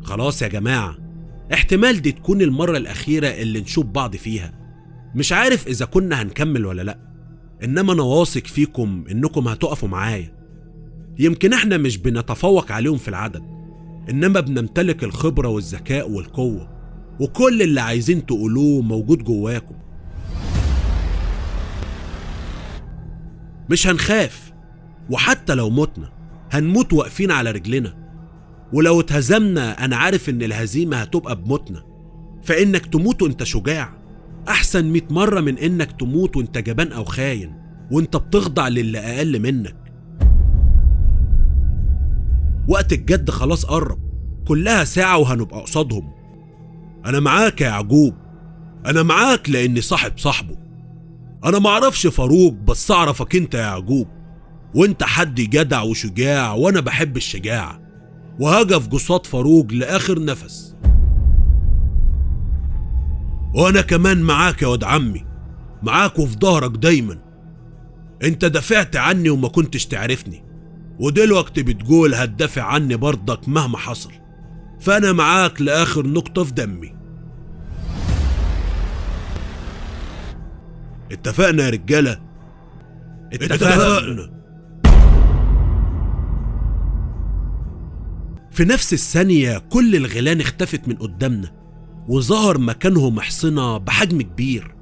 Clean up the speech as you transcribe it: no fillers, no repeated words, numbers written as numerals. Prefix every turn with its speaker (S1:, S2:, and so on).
S1: خلاص يا جماعة، احتمال دي تكون المرة الأخيرة اللي نشوف بعض فيها. مش عارف إذا كنا هنكمل ولا لأ، إنما أنا واثق فيكم إنكم هتقفوا معايا. يمكن إحنا مش بنتفوق عليهم في العدد، إنما بنمتلك الخبرة والذكاء والقوة، وكل اللي عايزين تقولوه موجود جواكم. مش هنخاف، وحتى لو متنا هنموت واقفين على رجلنا. ولو اتهزمنا أنا عارف إن الهزيمة هتبقى بموتنا، فإنك تموت وإنت شجاع أحسن 100 مرة من إنك تموت وإنت جبان أو خاين وإنت بتخضع للي أقل منك. وقت الجد خلاص قرب، كلها ساعة وهنبقى قصادهم. أنا معاك يا يعقوب، أنا معاك لأني صاحب صاحبه. أنا معرفش فاروق بس أعرفك أنت يا يعقوب، وأنت حد جدع وشجاع وأنا بحب الشجاعة، وهقف قصاد فاروق لآخر نفس. وأنا كمان معاك يا واد عمي، معاك وفي ظهرك دايما. أنت دافعت عني وما كنتش تعرفني، ودلوقتي بتقول هتدافع عني برضك مهما حصل، فأنا معاك لآخر نقطة في دمي. اتفقنا يا رجالة؟ اتفقنا. في نفس الثانية كل الغيلان اختفت من قدامنا، وظهر مكانهم حصنة بحجم كبير.